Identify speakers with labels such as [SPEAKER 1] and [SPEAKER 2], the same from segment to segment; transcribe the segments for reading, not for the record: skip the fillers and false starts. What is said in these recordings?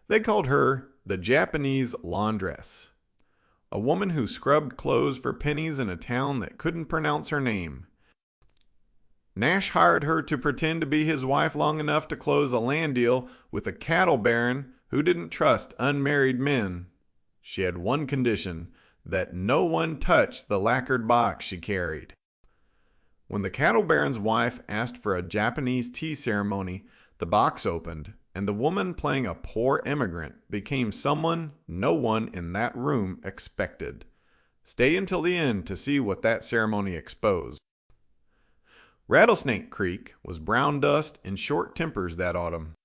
[SPEAKER 1] They called her the Japanese laundress, a woman who scrubbed clothes for pennies in a town that couldn't pronounce her name. Nash hired her to pretend to be his wife long enough to close a land deal with a cattle baron who didn't trust unmarried men. She had one condition, that no one touch the lacquered box she carried. When the cattle baron's wife asked for a Japanese tea ceremony, the box opened, and the woman playing a poor immigrant became someone no one in that room expected. Stay until the end to see what that ceremony exposed. Rattlesnake Creek was brown dust and short tempers that autumn.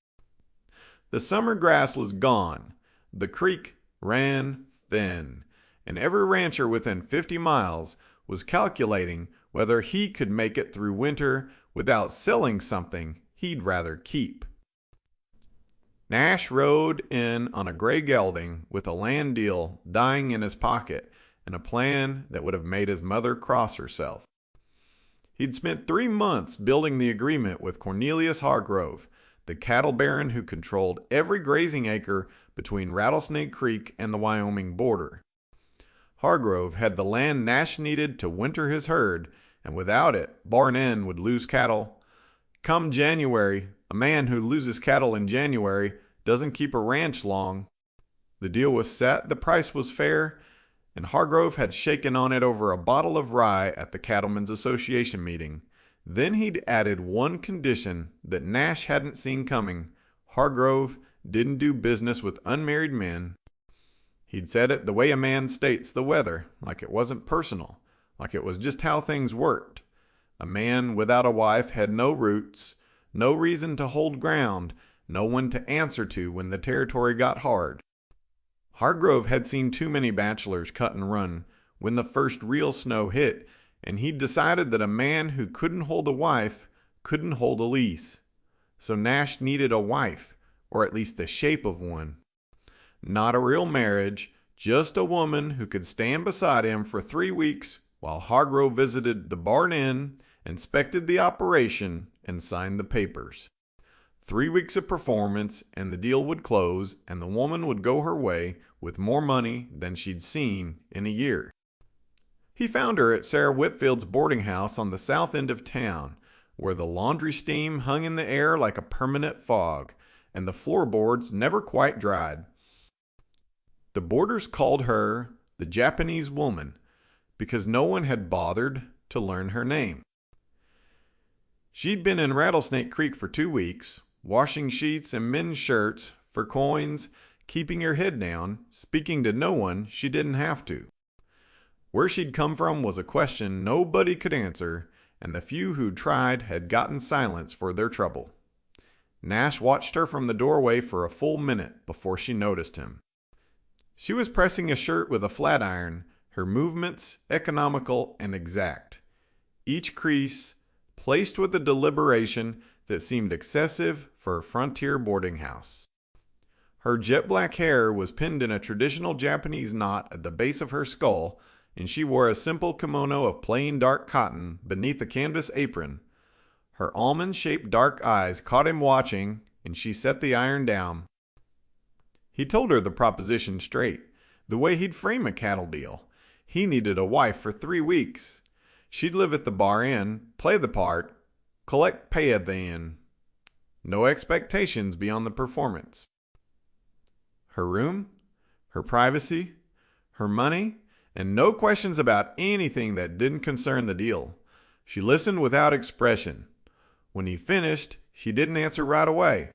[SPEAKER 1] The summer grass was gone. The creek ran thin, and every rancher within 50 miles was calculating whether he could make it through winter without selling something he'd rather keep. Nash rode in on a gray gelding with a land deal dying in his pocket and a plan that would have made his mother cross herself. He'd spent 3 months building the agreement with Cornelius Hargrove, the cattle baron who controlled every grazing acre between Rattlesnake Creek and the Wyoming border. Hargrove had the land Nash needed to winter his herd, and without it, Barn Inn would lose cattle. Come January, a man who loses cattle in January doesn't keep a ranch long. The deal was set, the price was fair, and Hargrove had shaken on it over a bottle of rye at the Cattlemen's Association meeting. Then he'd added one condition that Nash hadn't seen coming. Hargrove didn't do business with unmarried men. He'd said it the way a man states the weather, like it wasn't personal, like it was just how things worked. A man without a wife had no roots, no reason to hold ground, no one to answer to when the territory got hard. Hargrove had seen too many bachelors cut and run when the first real snow hit, and he'd decided that a man who couldn't hold a wife couldn't hold a lease. So Nash needed a wife, or at least the shape of one. Not a real marriage, just a woman who could stand beside him for 3 weeks while Hargrove visited the Barn Inn, inspected the operation, and signed the papers. 3 weeks of performance and the deal would close, and the woman would go her way with more money than she'd seen in a year. He found her at Sarah Whitfield's boarding house on the south end of town, where the laundry steam hung in the air like a permanent fog, and the floorboards never quite dried. The boarders called her the Japanese woman because no one had bothered to learn her name. She'd been in Rattlesnake Creek for 2 weeks, washing sheets and men's shirts for coins, keeping her head down, speaking to no one she didn't have to. Where she'd come from was a question nobody could answer, and the few who tried had gotten silence for their trouble. Nash watched her from the doorway for a full minute before she noticed him. She was pressing a shirt with a flat iron, her movements economical and exact. Each crease placed with a deliberation that seemed excessive for a frontier boarding house. Her jet black hair was pinned in a traditional Japanese knot at the base of her skull, and she wore a simple kimono of plain dark cotton beneath a canvas apron. Her almond-shaped dark eyes caught him watching, and she set the iron down. He told her the proposition straight, the way he'd frame a cattle deal. He needed a wife for 3 weeks. She'd live at the Barn Inn, play the part, collect pay at the inn. No expectations beyond the performance. Her room, her privacy, her money, and no questions about anything that didn't concern the deal. She listened without expression. When he finished, she didn't answer right away.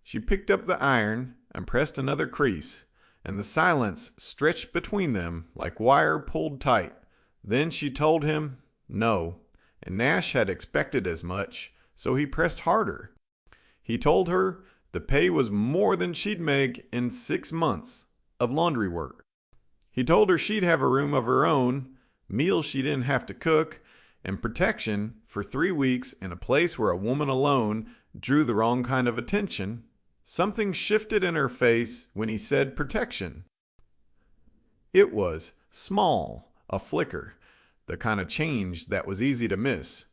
[SPEAKER 1] She picked up the iron and pressed another crease, and the silence stretched between them like wire pulled tight. Then she told him no, and Nash had expected as much, so he pressed harder. He told her the pay was more than she'd make in 6 months of laundry work. He told her she'd have a room of her own, meals she didn't have to cook, and protection for 3 weeks in a place where a woman alone drew the wrong kind of attention. Something shifted in her face when he said protection. It was small, a flicker, the kind of change that was easy to miss.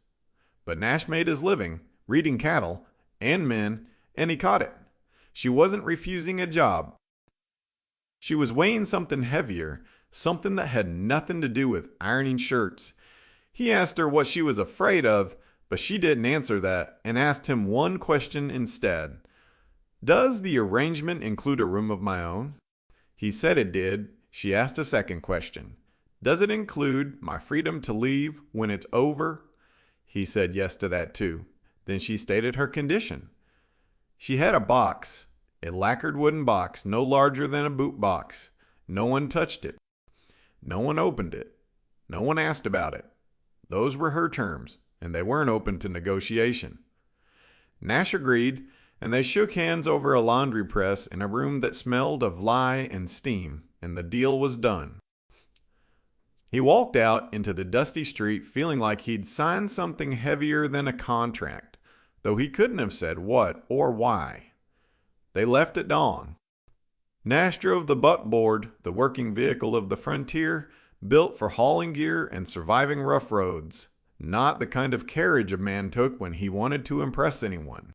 [SPEAKER 1] But Nash made his living reading cattle and men, and he caught it. She wasn't refusing a job. She was weighing something heavier, something that had nothing to do with ironing shirts. He asked her what she was afraid of, but she didn't answer that and asked him one question instead. Does the arrangement include a room of my own? He said it did. She asked a second question. Does it include my freedom to leave when it's over? He said yes to that too. Then she stated her condition. She had a box, a lacquered wooden box no larger than a boot box. No one touched it. No one opened it. No one asked about it. Those were her terms, and they weren't open to negotiation. Nash agreed, and they shook hands over a laundry press in a room that smelled of lye and steam, and the deal was done. He walked out into the dusty street feeling like he'd signed something heavier than a contract, though he couldn't have said what or why. They left at dawn. Nash drove the buckboard, the working vehicle of the frontier, built for hauling gear and surviving rough roads, not the kind of carriage a man took when he wanted to impress anyone.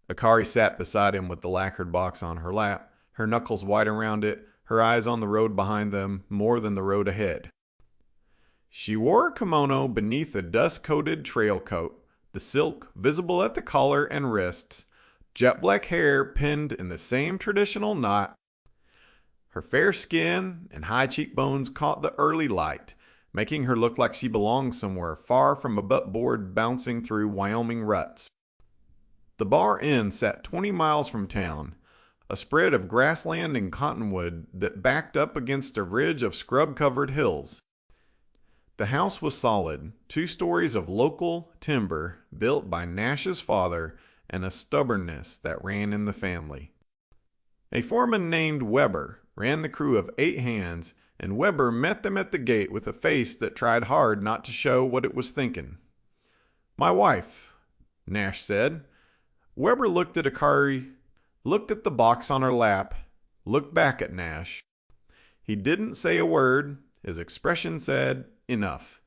[SPEAKER 1] Akari sat beside him with the lacquered box on her lap, her knuckles white around it, her eyes on the road behind them more than the road ahead. She wore a kimono beneath a dust-coated trail coat, the silk visible at the collar and wrists, jet black hair pinned in the same traditional knot. Her fair skin and high cheekbones caught the early light, making her look like she belonged somewhere far from a buckboard bouncing through Wyoming ruts. The bar inn sat 20 miles from town, a spread of grassland and cottonwood that backed up against a ridge of scrub-covered hills. The house was solid, 2 stories of local timber built by Nash's father, and a stubbornness that ran in the family. A foreman named Weber ran the crew of 8 hands, and Weber met them at the gate with a face that tried hard not to show what it was thinking. "My wife," Nash said. Weber looked at Akari, looked at the box on her lap, looked back at Nash. He didn't say a word. His expression said, enough.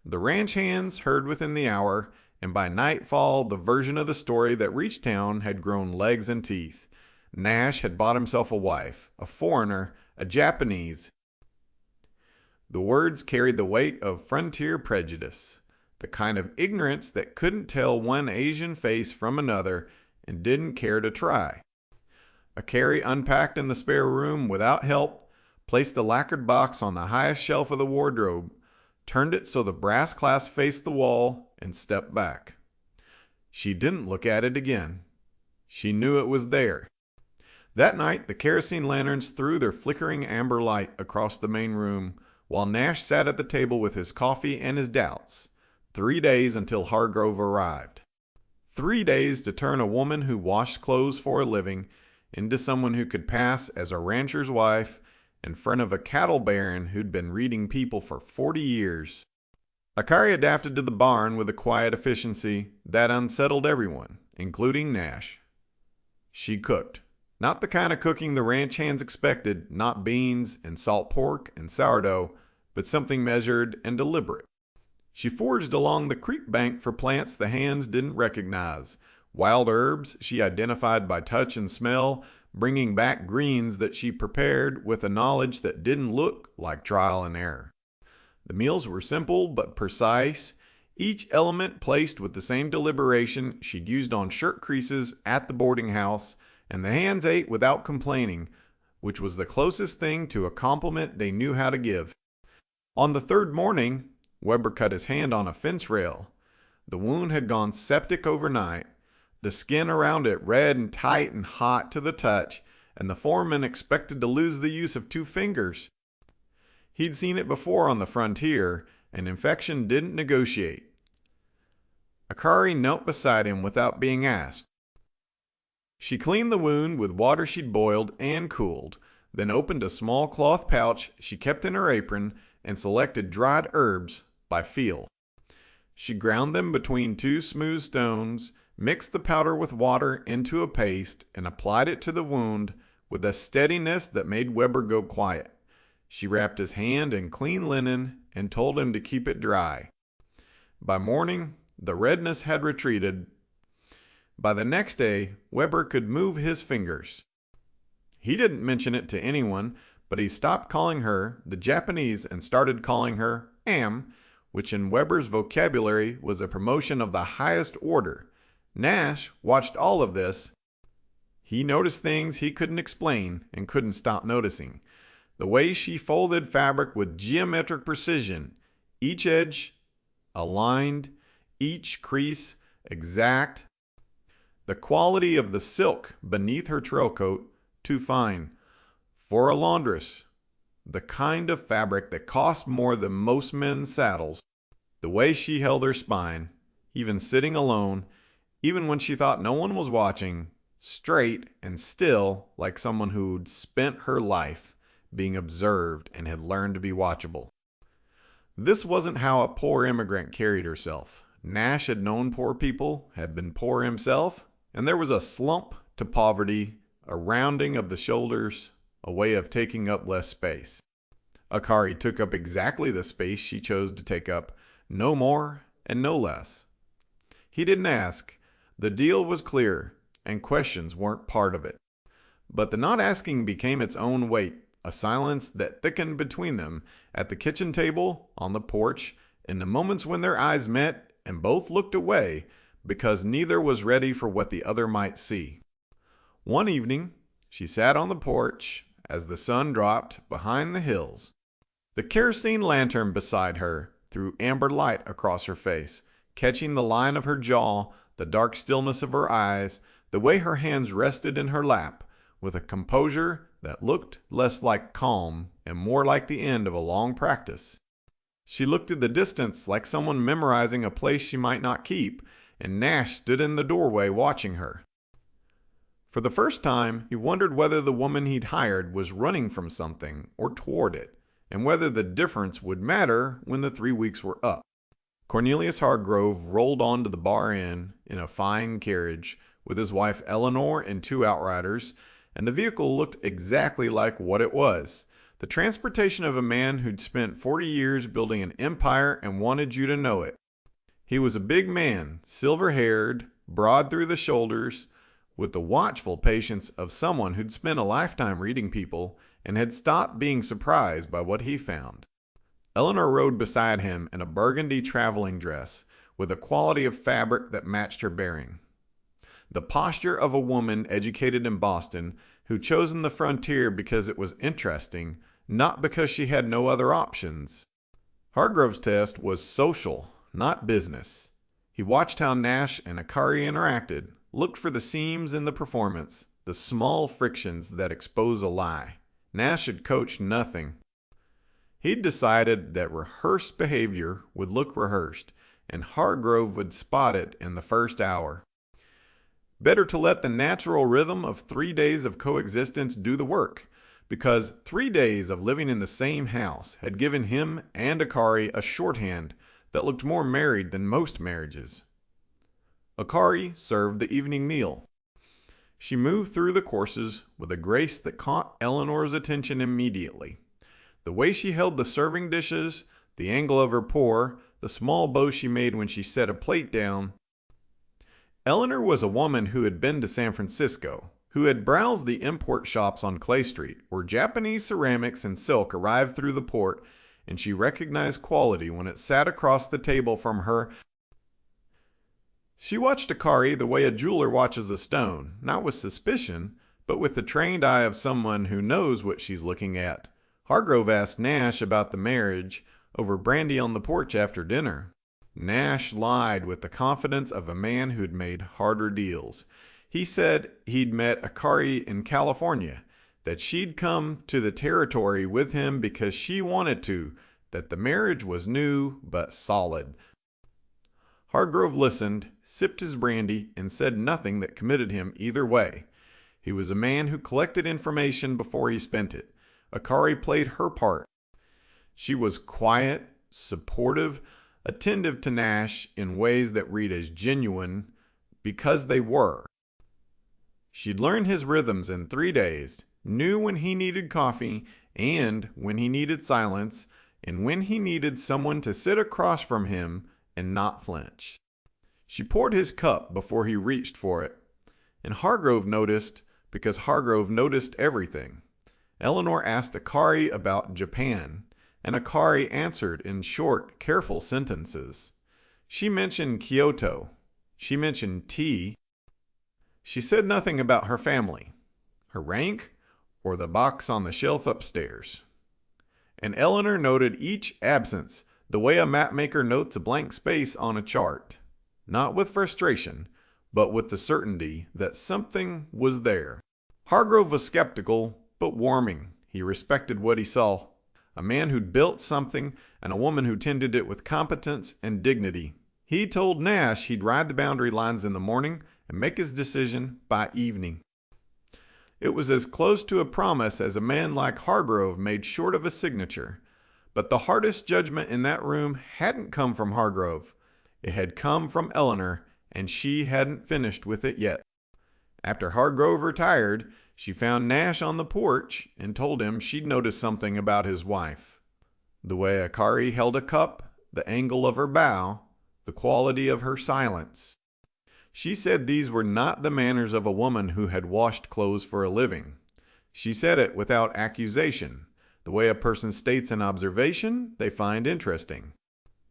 [SPEAKER 1] The ranch hands heard within the hour, and by nightfall the version of the story that reached town had grown legs and teeth. Nash had bought himself a wife, a foreigner, a Japanese. The words carried the weight of frontier prejudice, the kind of ignorance that couldn't tell one Asian face from another and didn't care to try. Akari unpacked in the spare room without help, placed the lacquered box on the highest shelf of the wardrobe, turned it so the brass clasp faced the wall, and stepped back. She didn't look at it again. She knew it was there. That night, the kerosene lanterns threw their flickering amber light across the main room, while Nash sat at the table with his coffee and his doubts. 3 days until Hargrove arrived. 3 days to turn a woman who washed clothes for a living into someone who could pass as a rancher's wife in front of a cattle baron who'd been reading people for 40 years. Akari adapted to the barn with a quiet efficiency that unsettled everyone, including Nash. She cooked. Not the kind of cooking the ranch hands expected, not beans and salt pork and sourdough, but something measured and deliberate. She foraged along the creek bank for plants the hands didn't recognize, wild herbs she identified by touch and smell, bringing back greens that she prepared with a knowledge that didn't look like trial and error. The meals were simple but precise, each element placed with the same deliberation she'd used on shirt creases at the boarding house, and the hands ate without complaining, which was the closest thing to a compliment they knew how to give. On the 3rd morning, Weber cut his hand on a fence rail. The wound had gone septic overnight, the skin around it red and tight and hot to the touch, and the foreman expected to lose the use of 2 fingers. He'd seen it before on the frontier, and infection didn't negotiate. Akari knelt beside him without being asked. She cleaned the wound with water she'd boiled and cooled, then opened a small cloth pouch she kept in her apron and selected dried herbs by feel. She ground them between 2 smooth stones, mixed the powder with water into a paste, and applied it to the wound with a steadiness that made Weber go quiet. She wrapped his hand in clean linen and told him to keep it dry. By morning, the redness had retreated. By the next day, Weber could move his fingers. He didn't mention it to anyone, but he stopped calling her the Japanese and started calling her am, which in Weber's vocabulary was a promotion of the highest order. Nash watched all of this. He noticed things he couldn't explain and couldn't stop noticing. The way she folded fabric with geometric precision, each edge aligned, each crease exact. The quality of the silk beneath her trailcoat, too fine. For a laundress, the kind of fabric that cost more than most men's saddles. The way she held her spine, even sitting alone, even when she thought no one was watching, straight and still like someone who'd spent her life being observed and had learned to be watchable. This wasn't how a poor immigrant carried herself. Nash had known poor people, had been poor himself, and there was a slump to poverty, a rounding of the shoulders, a way of taking up less space. Akari took up exactly the space she chose to take up, no more and no less. He didn't ask. The deal was clear, and questions weren't part of it. But the not asking became its own weight, a silence that thickened between them, at the kitchen table, on the porch, in the moments when their eyes met and both looked away, because neither was ready for what the other might see. One evening, she sat on the porch as the sun dropped behind the hills. The kerosene lantern beside her threw amber light across her face, catching the line of her jaw, the dark stillness of her eyes, the way her hands rested in her lap, with a composure that looked less like calm and more like the end of a long practice. She looked at the distance like someone memorizing a place she might not keep, and Nash stood in the doorway watching her. For the first time, he wondered whether the woman he'd hired was running from something or toward it, and whether the difference would matter when the 3 weeks were up. Cornelius Hargrove rolled onto the Bar Inn in a fine carriage with his wife Eleanor and 2 outriders, and the vehicle looked exactly like what it was. The transportation of a man who'd spent 40 years building an empire and wanted you to know it. He was a big man, silver-haired, broad through the shoulders, with the watchful patience of someone who'd spent a lifetime reading people and had stopped being surprised by what he found. Eleanor rode beside him in a burgundy traveling dress with a quality of fabric that matched her bearing. The posture of a woman educated in Boston who'd chosen the frontier because it was interesting, not because she had no other options. Hargrove's test was social, not business. He watched how Nash and Akari interacted, looked for the seams in the performance, the small frictions that expose a lie. Nash had coached nothing. He'd decided that rehearsed behavior would look rehearsed, and Hargrove would spot it in the first hour. Better to let the natural rhythm of 3 days of coexistence do the work, because 3 days of living in the same house had given him and Akari a shorthand that looked more married than most marriages. Akari served the evening meal. She moved through the courses with a grace that caught Eleanor's attention immediately. The way she held the serving dishes, the angle of her pour, the small bow she made when she set a plate down. Eleanor was a woman who had been to San Francisco, who had browsed the import shops on Clay Street, where Japanese ceramics and silk arrived through the port, and she recognized quality when it sat across the table from her. She watched Akari the way a jeweler watches a stone, not with suspicion, but with the trained eye of someone who knows what she's looking at. Hargrove asked Nash about the marriage over brandy on the porch after dinner. Nash lied with the confidence of a man who'd made harder deals. He said he'd met Akari in California, that she'd come to the territory with him because she wanted to, that the marriage was new but solid. Hargrove listened, sipped his brandy, and said nothing that committed him either way. He was a man who collected information before he spent it. Akari played her part. She was quiet, supportive, attentive to Nash in ways that read as genuine because they were. She'd learned his rhythms in 3 days, knew when he needed coffee and when he needed silence, and when he needed someone to sit across from him and not flinch. She poured his cup before he reached for it. And Hargrove noticed, because Hargrove noticed everything. Eleanor asked Akari about Japan, and Akari answered in short, careful sentences. She mentioned Kyoto. She mentioned tea. She said nothing about her family, her rank, or the box on the shelf upstairs. And Eleanor noted each absence the way a mapmaker notes a blank space on a chart, not with frustration, but with the certainty that something was there. Hargrove was skeptical, but warming. He respected what he saw. A man who'd built something and a woman who tended it with competence and dignity. He told Nash he'd ride the boundary lines in the morning and make his decision by evening. It was as close to a promise as a man like Hargrove made short of a signature. But the hardest judgment in that room hadn't come from Hargrove. It had come from Eleanor, and she hadn't finished with it yet. After Hargrove retired, she found Nash on the porch and told him she'd noticed something about his wife. The way Akari held a cup, the angle of her bow, the quality of her silence. She said these were not the manners of a woman who had washed clothes for a living. She said it without accusation, the way a person states an observation they find interesting.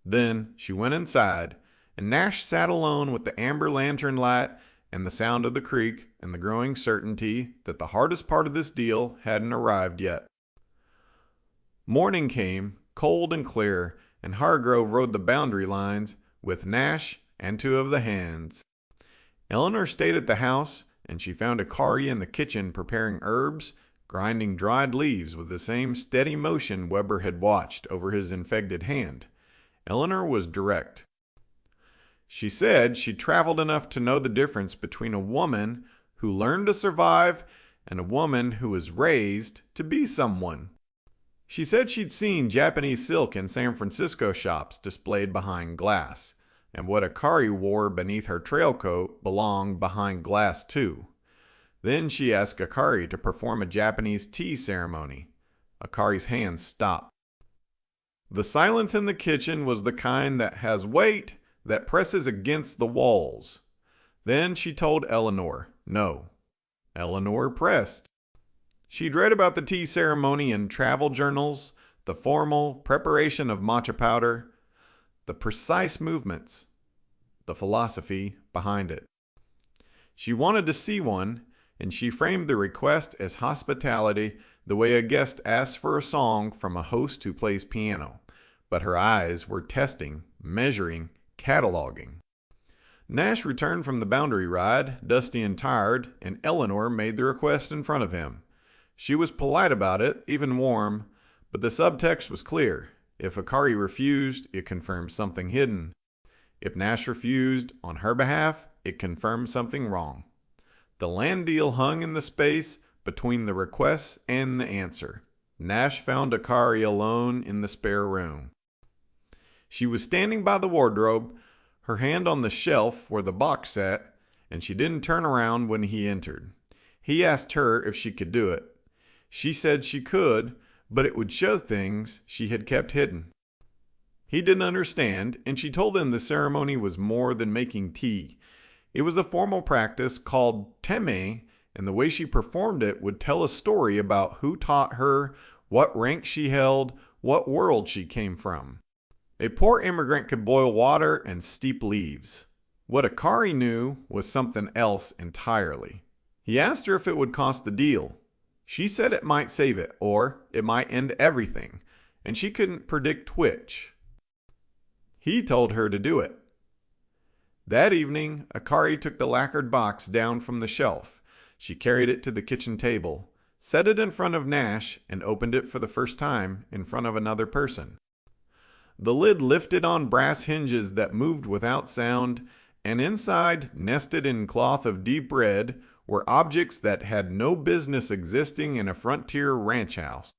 [SPEAKER 1] Then she went inside, and Nash sat alone with the amber lantern light and the sound of the creek and the growing certainty that the hardest part of this deal hadn't arrived yet. Morning came, cold and clear, and Hargrove rode the boundary lines with Nash and two of the hands. Eleanor stayed at the house, and she found Akari in the kitchen preparing herbs, grinding dried leaves with the same steady motion Weber had watched over his infected hand. Eleanor was direct. She said she'd traveled enough to know the difference between a woman who learned to survive and a woman who was raised to be someone. She said she'd seen Japanese silk in San Francisco shops displayed behind glass, and what Akari wore beneath her trail coat belonged behind glass too. Then she asked Akari to perform a Japanese tea ceremony. Akari's hands stopped. The silence in the kitchen was the kind that has weight, that presses against the walls. Then she told Eleanor no. Eleanor pressed. She'd read about the tea ceremony in travel journals, the formal preparation of matcha powder, the precise movements, the philosophy behind it. She wanted to see one, and she framed the request as hospitality, the way a guest asks for a song from a host who plays piano. But her eyes were testing, measuring, cataloging. Nash returned from the boundary ride, dusty and tired, and Eleanor made the request in front of him. She was polite about it, even warm, but the subtext was clear. If Akari refused, it confirmed something hidden. If Nash refused, on her behalf, it confirmed something wrong. The land deal hung in the space between the request and the answer. Nash found Akari alone in the spare room. She was standing by the wardrobe, her hand on the shelf where the box sat, and she didn't turn around when he entered. He asked her if she could do it. She said she could, but it would show things she had kept hidden. He didn't understand, and she told him the ceremony was more than making tea. It was a formal practice called teme, and the way she performed it would tell a story about who taught her, what rank she held, what world she came from. A poor immigrant could boil water and steep leaves. What Akari knew was something else entirely. He asked her if it would cost the deal. She said it might save it, or it might end everything, and she couldn't predict which. He told her to do it. That evening, Akari took the lacquered box down from the shelf. She carried it to the kitchen table, set it in front of Nash, and opened it for the first time in front of another person. The lid lifted on brass hinges that moved without sound, and inside, nested in cloth of deep red, were objects that had no business existing in a frontier ranch house.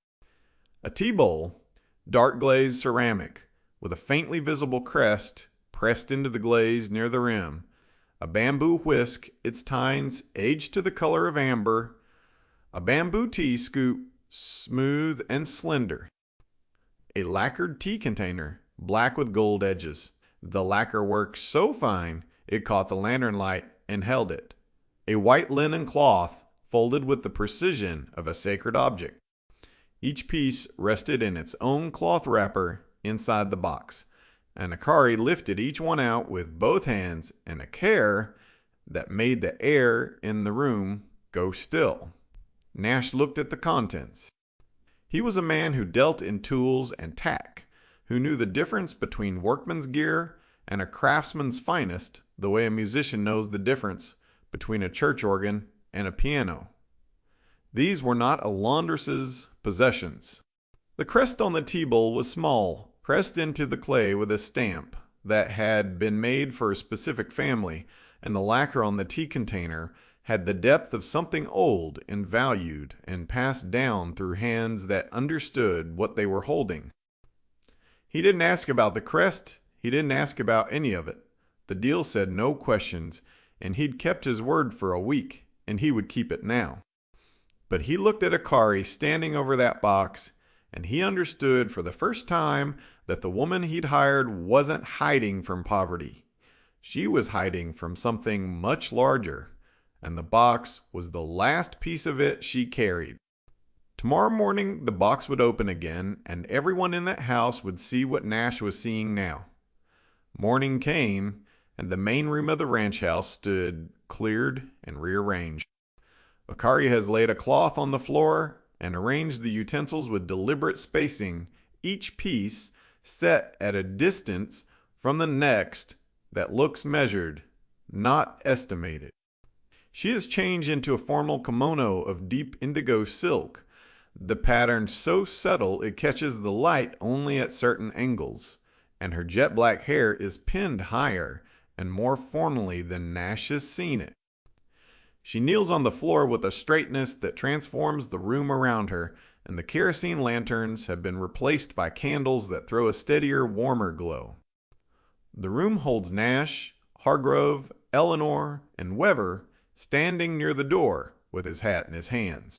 [SPEAKER 1] A tea bowl, dark glazed ceramic, with a faintly visible crest pressed into the glaze near the rim. A bamboo whisk, its tines aged to the color of amber. A bamboo tea scoop, smooth and slender. A lacquered tea container, black with gold edges. The lacquer work so fine It caught the lantern light and held it. A white linen cloth folded with the precision of a sacred object. Each piece rested in its own cloth wrapper inside the box, and Akari lifted each one out with both hands in a care that made the air in the room go still. Nash looked at the contents. He was a man who dealt in tools and tack, who knew the difference between workman's gear and a craftsman's finest the way a musician knows the difference between a church organ and a piano. These were not a laundress's possessions. The crest on the tea bowl was small, pressed into the clay with a stamp that had been made for a specific family, and the lacquer on the tea container had the depth of something old and valued and passed down through hands that understood what they were holding. He didn't ask about the crest. He didn't ask about any of it. The deal said no questions, and he'd kept his word for a week, and he would keep it now. But he looked at Akari standing over that box, and he understood for the first time that the woman he'd hired wasn't hiding from poverty. She was hiding from something much larger, and the box was the last piece of it she carried. Tomorrow morning the box would open again, and everyone in that house would see what Nash was seeing now. Morning came, and the main room of the ranch house stood cleared and rearranged. Akari has laid a cloth on the floor and arranged the utensils with deliberate spacing, each piece set at a distance from the next that looks measured, not estimated. She has changed into a formal kimono of deep indigo silk, the pattern so subtle it catches the light only at certain angles, and her jet black hair is pinned higher and more formally than Nash has seen it. She kneels on the floor with a straightness that transforms the room around her, and the kerosene lanterns have been replaced by candles that throw a steadier, warmer glow. The room holds Nash, Hargrove, Eleanor, and Weber standing near the door with his hat in his hands.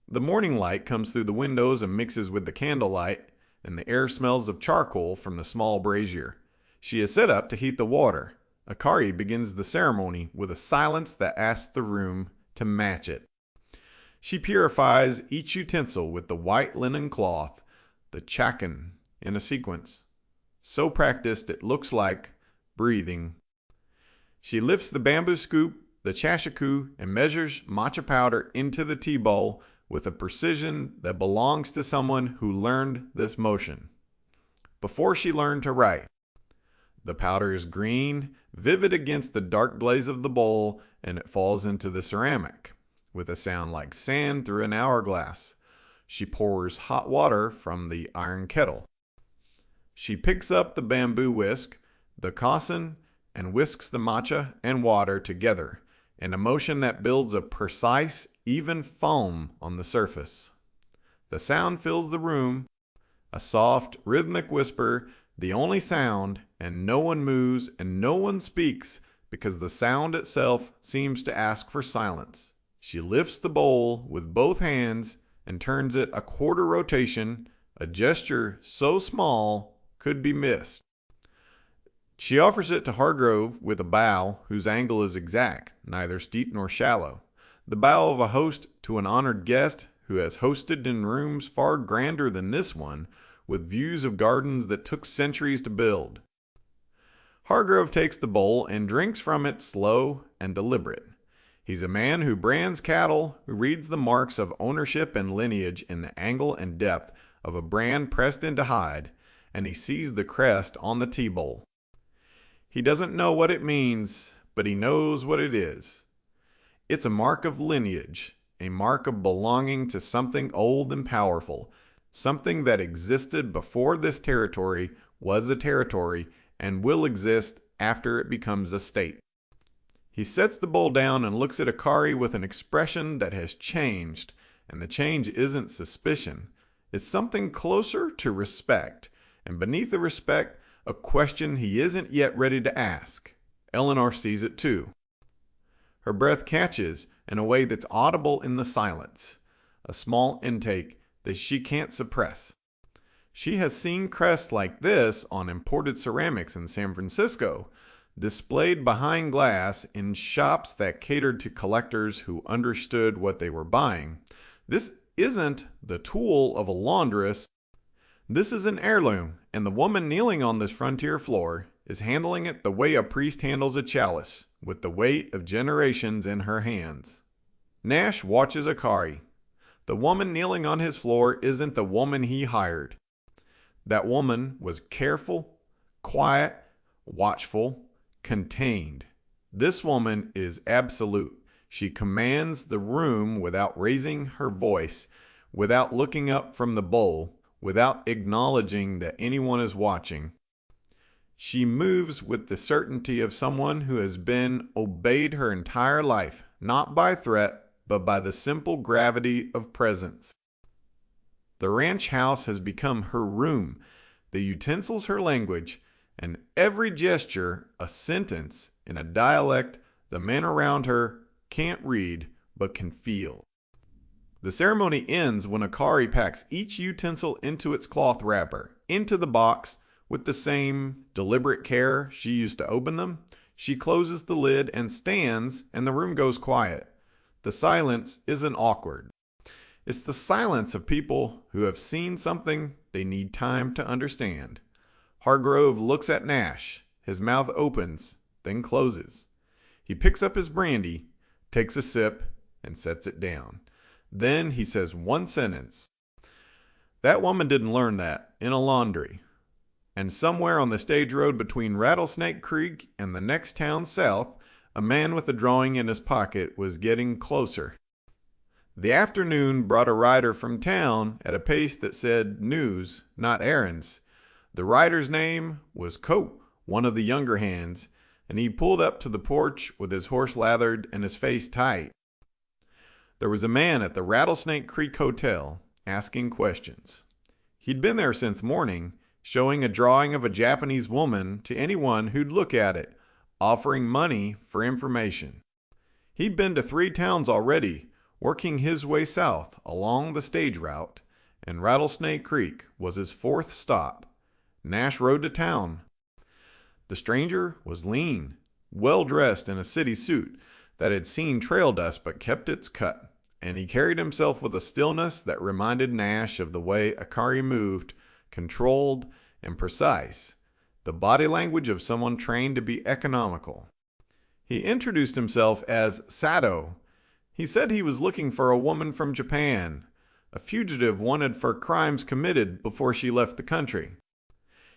[SPEAKER 1] The morning light comes through the windows and mixes with the candlelight, and the air smells of charcoal from the small brazier. She is set up to heat the water. Akari begins the ceremony with a silence that asks the room to match it. She purifies each utensil with the white linen cloth, the chakan in a sequence, so practiced it looks like breathing. She lifts the bamboo scoop, the chashaku, and measures matcha powder into the tea bowl with a precision that belongs to someone who learned this motion before she learned to write. The powder is green, vivid against the dark glaze of the bowl, and it falls into the ceramic with a sound like sand through an hourglass. She pours hot water from the iron kettle. She picks up the bamboo whisk, the kasan, and whisks the matcha and water together in a motion that builds a precise, even foam on the surface. The sound fills the room, a soft, rhythmic whisper, the only sound, and no one moves and no one speaks because the sound itself seems to ask for silence. She lifts the bowl with both hands and turns it a quarter rotation, a gesture so small could be missed. She offers it to Hargrove with a bow whose angle is exact, neither steep nor shallow. The bow of a host to an honored guest who has hosted in rooms far grander than this one, with views of gardens that took centuries to build. Hargrove takes the bowl and drinks from it slow and deliberate. He's a man who brands cattle, who reads the marks of ownership and lineage in the angle and depth of a brand pressed into hide, and he sees the crest on the tea bowl. He doesn't know what it means, but he knows what it is. It's a mark of lineage, a mark of belonging to something old and powerful, something that existed before this territory was a territory and will exist after it becomes a state. He sets the bowl down and looks at Akari with an expression that has changed, and the change isn't suspicion. It's something closer to respect, and beneath the respect, a question he isn't yet ready to ask. Eleanor sees it too. Her breath catches in a way that's audible in the silence, a small intake that she can't suppress. She has seen crests like this on imported ceramics in San Francisco, displayed behind glass in shops that catered to collectors who understood what they were buying. This isn't the tool of a laundress. This is an heirloom, and the woman kneeling on this frontier floor is handling it the way a priest handles a chalice, with the weight of generations in her hands. Nash watches Akari. The woman kneeling on his floor isn't the woman he hired. That woman was careful, quiet, watchful, contained. This woman is absolute. She commands the room without raising her voice, without looking up from the bowl, without acknowledging that anyone is watching. She moves with the certainty of someone who has been obeyed her entire life, not by threat, but by the simple gravity of presence. The ranch house has become her room, the utensils her language, and every gesture a sentence in a dialect the men around her can't read but can feel. The ceremony ends when Akari packs each utensil into its cloth wrapper, into the box, with the same deliberate care she used to open them. She closes the lid and stands, and the room goes quiet. The silence isn't awkward. It's the silence of people who have seen something they need time to understand. Hargrove looks at Nash. His mouth opens, then closes. He picks up his brandy, takes a sip, and sets it down. Then he says one sentence. That woman didn't learn that in a laundry. And somewhere on the stage road between Rattlesnake Creek and the next town south, a man with a drawing in his pocket was getting closer. The afternoon brought a rider from town at a pace that said news, not errands. The rider's name was Cope, one of the younger hands, and he pulled up to the porch with his horse lathered and his face tight. There was a man at the Rattlesnake Creek Hotel asking questions. He'd been there since morning, showing a drawing of a Japanese woman to anyone who'd look at it, offering money for information. He'd been to 3 towns already, working his way south along the stage route, and Rattlesnake Creek was his 4th stop. Nash rode to town. The stranger was lean, well-dressed in a city suit that had seen trail dust but kept its cut, and he carried himself with a stillness that reminded Nash of the way Akari moved, controlled and precise, the body language of someone trained to be economical. He introduced himself as Sato. He said he was looking for a woman from Japan, a fugitive wanted for crimes committed before she left the country.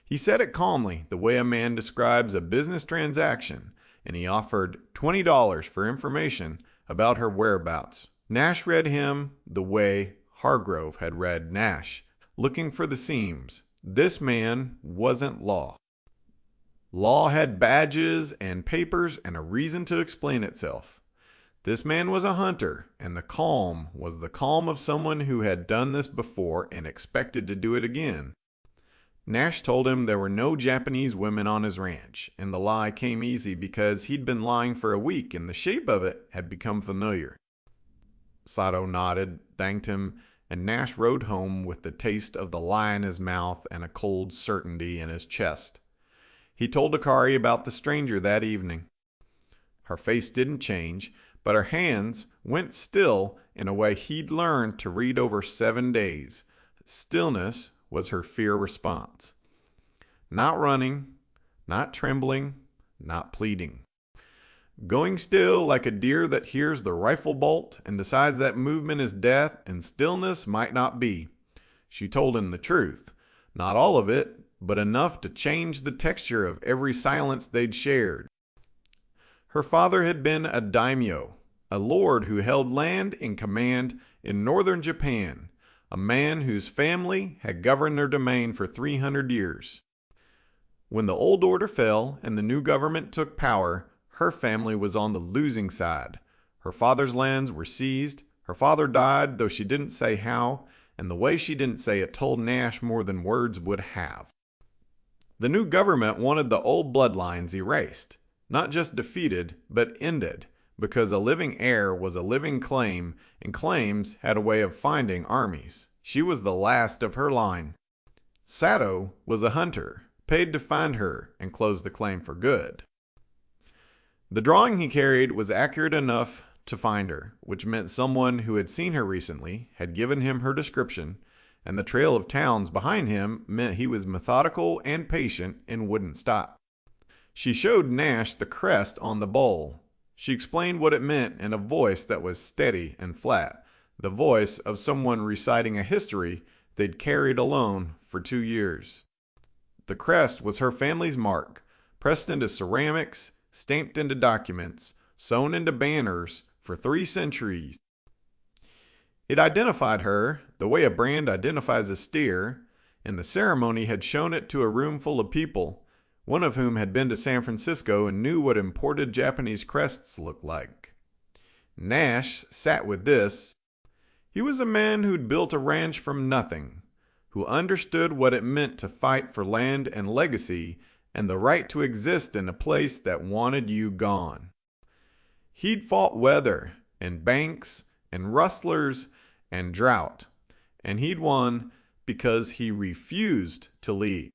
[SPEAKER 1] He said it calmly, the way a man describes a business transaction, and he offered $20 for information about her whereabouts. Nash read him the way Hargrove had read Nash, looking for the seams. This man wasn't Law. Law had badges and papers and a reason to explain itself. This man was a hunter, and the calm was the calm of someone who had done this before and expected to do it again. Nash told him there were no Japanese women on his ranch, and the lie came easy because he'd been lying for a week and the shape of it had become familiar. Sato nodded, thanked him, and Nash rode home with the taste of the lie in his mouth and a cold certainty in his chest. He told Akari about the stranger that evening. Her face didn't change, but her hands went still in a way he'd learned to read over 7 days. Stillness was her fear response. Not running, not trembling, not pleading. Going still like a deer that hears the rifle bolt and decides that movement is death and stillness might not be. She told him the truth. Not all of it, but enough to change the texture of every silence they'd shared. Her father had been a daimyo, a lord who held land in command in northern Japan, a man whose family had governed their domain for 300 years. When the old order fell and the new government took power, her family was on the losing side. Her father's lands were seized. Her father died, though she didn't say how, and the way she didn't say it told Nash more than words would have. The new government wanted the old bloodlines erased, not just defeated, but ended, because a living heir was a living claim, and claims had a way of finding armies. She was the last of her line. Sato was a hunter, paid to find her and close the claim for good. The drawing he carried was accurate enough to find her, which meant someone who had seen her recently had given him her description, and the trail of towns behind him meant he was methodical and patient and wouldn't stop. She showed Nash the crest on the bowl. She explained what it meant in a voice that was steady and flat, the voice of someone reciting a history they'd carried alone for 2 years. The crest was her family's mark, pressed into ceramics, stamped into documents, sewn into banners for 3 centuries. It identified her the way a brand identifies a steer, and the ceremony had shown it to a room full of people, one of whom had been to San Francisco and knew what imported Japanese crests looked like. Nash sat with this. He was a man who'd built a ranch from nothing, who understood what it meant to fight for land and legacy and the right to exist in a place that wanted you gone. He'd fought weather and banks and rustlers and drought, and he'd won because he refused to leave.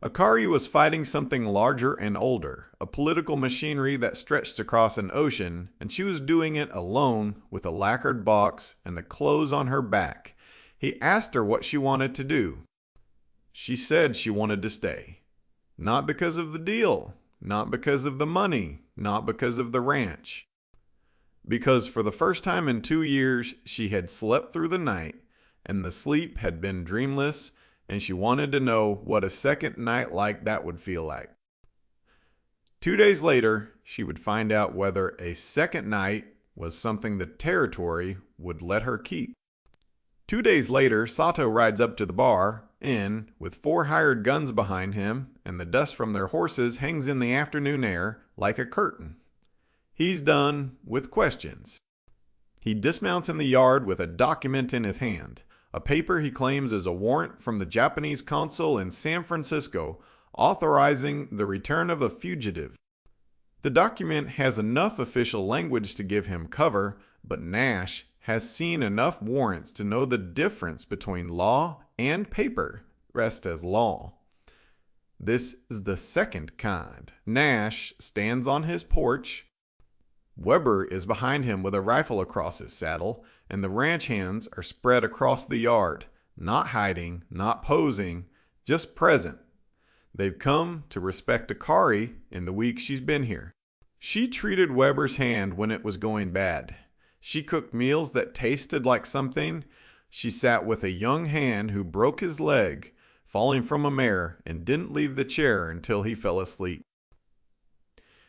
[SPEAKER 1] Akari was fighting something larger and older, a political machinery that stretched across an ocean, and she was doing it alone with a lacquered box and the clothes on her back. He asked her what she wanted to do. She said she wanted to stay. Not because of the deal, not because of the money, not because of the ranch. Because for the first time in 2 years, she had slept through the night, and the sleep had been dreamless, and she wanted to know what a second night like that would feel like. 2 days later, she would find out whether a second night was something the territory would let her keep. 2 days later, Sato rides up to the bar, in, with 4 hired guns behind him, and the dust from their horses hangs in the afternoon air like a curtain. He's done with questions. He dismounts in the yard with a document in his hand, a paper he claims is a warrant from the Japanese consul in San Francisco authorizing the return of a fugitive. The document has enough official language to give him cover, but Nash has seen enough warrants to know the difference between law and paper rest as law. This is the second kind. Nash stands on his porch. Weber is behind him with a rifle across his saddle, and the ranch hands are spread across the yard, not hiding, not posing, just present. They've come to respect Akari in the week she's been here. She treated Weber's hand when it was going bad. She cooked meals that tasted like something. She sat with a young hand who broke his leg, falling from a mare, and didn't leave the chair until he fell asleep.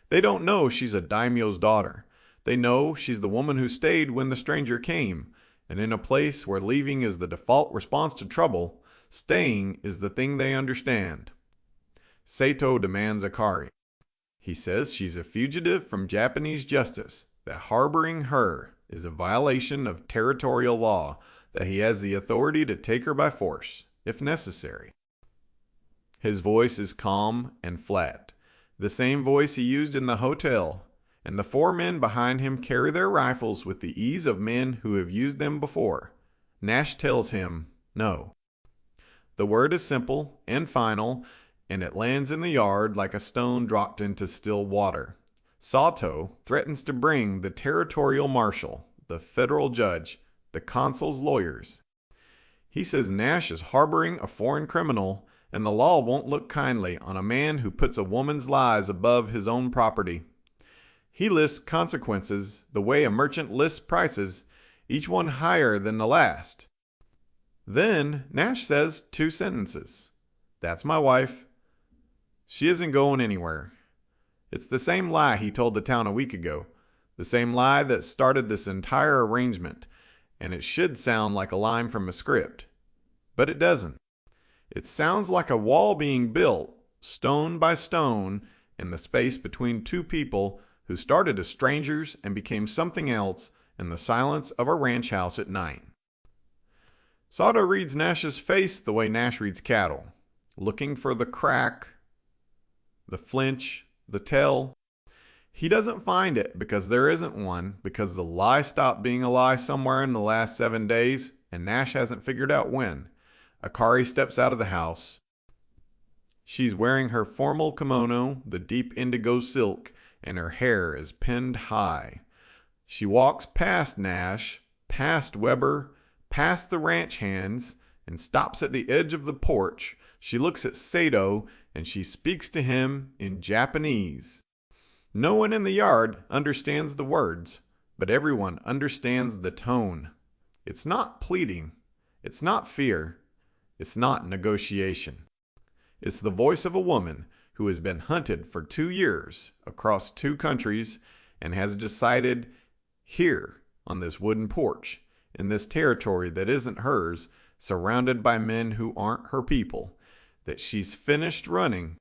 [SPEAKER 1] They don't know she's a daimyo's daughter. They know she's the woman who stayed when the stranger came, and in a place where leaving is the default response to trouble, staying is the thing they understand. Sato demands Akari. He says she's a fugitive from Japanese justice, that harboring her is a violation of territorial law, that he has the authority to take her by force, if necessary. His voice is calm and flat, the same voice he used in the hotel, and the 4 men behind him carry their rifles with the ease of men who have used them before. Nash tells him no. The word is simple and final, and it lands in the yard like a stone dropped into still water. Sato threatens to bring the territorial marshal, the federal judge, the consul's lawyers. He says Nash is harboring a foreign criminal, and the law won't look kindly on a man who puts a woman's lives above his own property. He lists consequences the way a merchant lists prices, each one higher than the last. Then Nash says 2 sentences. That's my wife. She isn't going anywhere. It's the same lie he told the town a week ago, the same lie that started this entire arrangement, and it should sound like a line from a script. But it doesn't. It sounds like a wall being built, stone by stone, in the space between 2 people who started as strangers and became something else in the silence of a ranch house at night. Sato reads Nash's face the way Nash reads cattle, looking for the crack, the flinch, the tell. He doesn't find it because there isn't one, because the lie stopped being a lie somewhere in the last 7 days, and Nash hasn't figured out when. Akari steps out of the house. She's wearing her formal kimono, the deep indigo silk, and her hair is pinned high. She walks past Nash, past Weber, past the ranch hands, and stops at the edge of the porch. She looks at Sato, and she speaks to him in Japanese. No one in the yard understands the words, but everyone understands the tone. It's not pleading. It's not fear. It's not negotiation. It's the voice of a woman who has been hunted for 2 years across 2 countries and has decided here on this wooden porch, in this territory that isn't hers, surrounded by men who aren't her people, that she's finished running.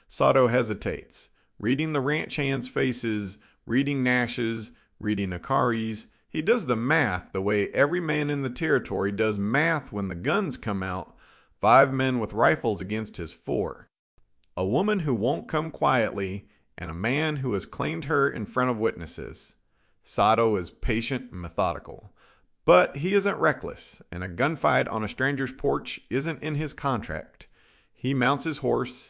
[SPEAKER 1] Sato hesitates, reading the ranch hands' faces, reading Nash's, reading Akari's. He does the math the way every man in the territory does math when the guns come out, 5 men with rifles against his 4. A woman who won't come quietly, and a man who has claimed her in front of witnesses. Sato is patient and methodical. But he isn't reckless, and a gunfight on a stranger's porch isn't in his contract. He mounts his horse.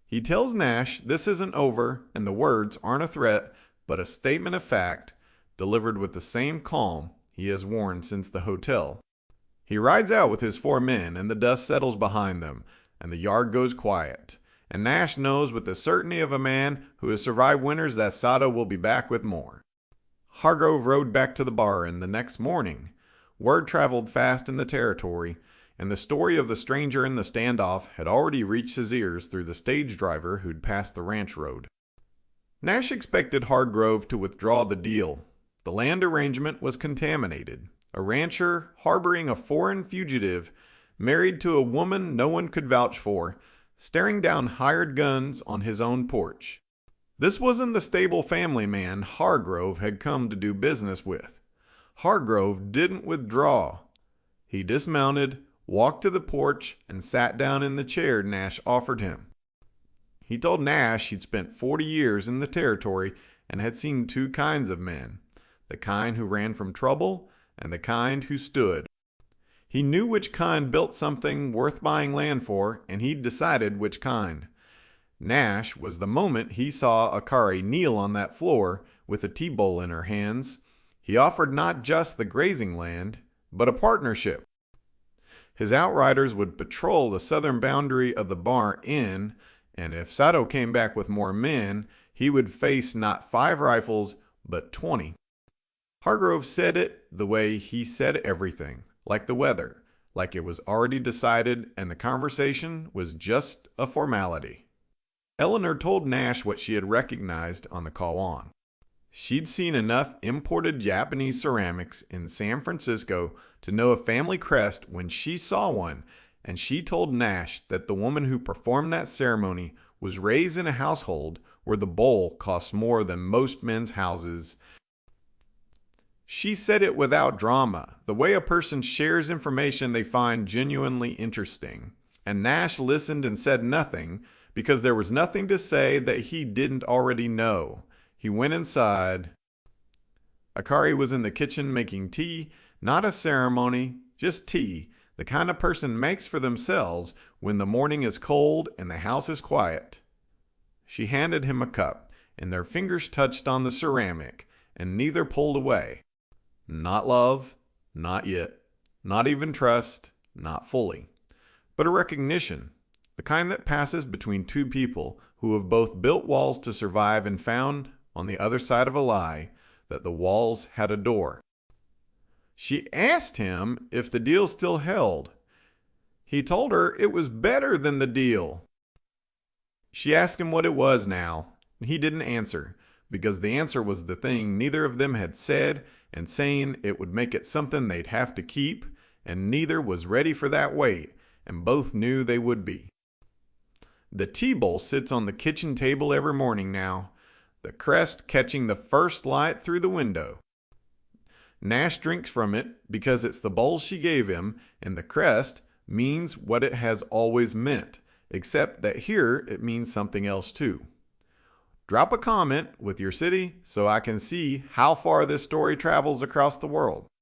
[SPEAKER 1] He tells Nash this isn't over, and the words aren't a threat, but a statement of fact, delivered with the same calm he has worn since the hotel. He rides out with his 4 men, and the dust settles behind them, and the yard goes quiet. And Nash knows with the certainty of a man who has survived winters that Sato will be back with more. Hargrove rode back to the bar, and the next morning, word traveled fast in the territory, and the story of the stranger in the standoff had already reached his ears through the stage driver who'd passed the ranch road. Nash expected Hargrove to withdraw the deal. The land arrangement was contaminated. A rancher harboring a foreign fugitive, married to a woman no one could vouch for, staring down hired guns on his own porch. This wasn't the stable family man Hargrove had come to do business with. Hargrove didn't withdraw. He dismounted, walked to the porch, and sat down in the chair Nash offered him. He told Nash he'd spent 40 years in the territory and had seen 2 kinds of men, the kind who ran from trouble and the kind who stood. He knew which kind built something worth buying land for, and he'd decided which kind. Nash was the moment he saw Akari kneel on that floor with a tea bowl in her hands. He offered not just the grazing land, but a partnership. His outriders would patrol the southern boundary of the bar inn, and if Sato came back with more men, he would face not 5 rifles, but 20. Hargrove said it the way he said everything. Like the weather, like it was already decided and the conversation was just a formality. Eleanor told Nash what she had recognized on the call on. She'd seen enough imported Japanese ceramics in San Francisco to know a family crest when she saw one, and she told Nash that the woman who performed that ceremony was raised in a household where the bowl costs more than most men's houses. She said it without drama, the way a person shares information they find genuinely interesting. And Nash listened and said nothing, because there was nothing to say that he didn't already know. He went inside. Akari was in the kitchen making tea, not a ceremony, just tea, the kind a person makes for themselves when the morning is cold and the house is quiet. She handed him a cup, and their fingers touched on the ceramic, and neither pulled away. Not love, not yet. Not even trust, not fully. But a recognition, the kind that passes between 2 people who have both built walls to survive and found, on the other side of a lie, that the walls had a door. She asked him if the deal still held. He told her it was better than the deal. She asked him what it was now, and he didn't answer, because the answer was the thing neither of them had said, and saying it would make it something they'd have to keep, and neither was ready for that weight, and both knew they would be. The tea bowl sits on the kitchen table every morning now, the crest catching the first light through the window. Nash drinks from it because it's the bowl she gave him, and the crest means what it has always meant, except that here it means something else too. Drop a comment with your city so I can see how far this story travels across the world.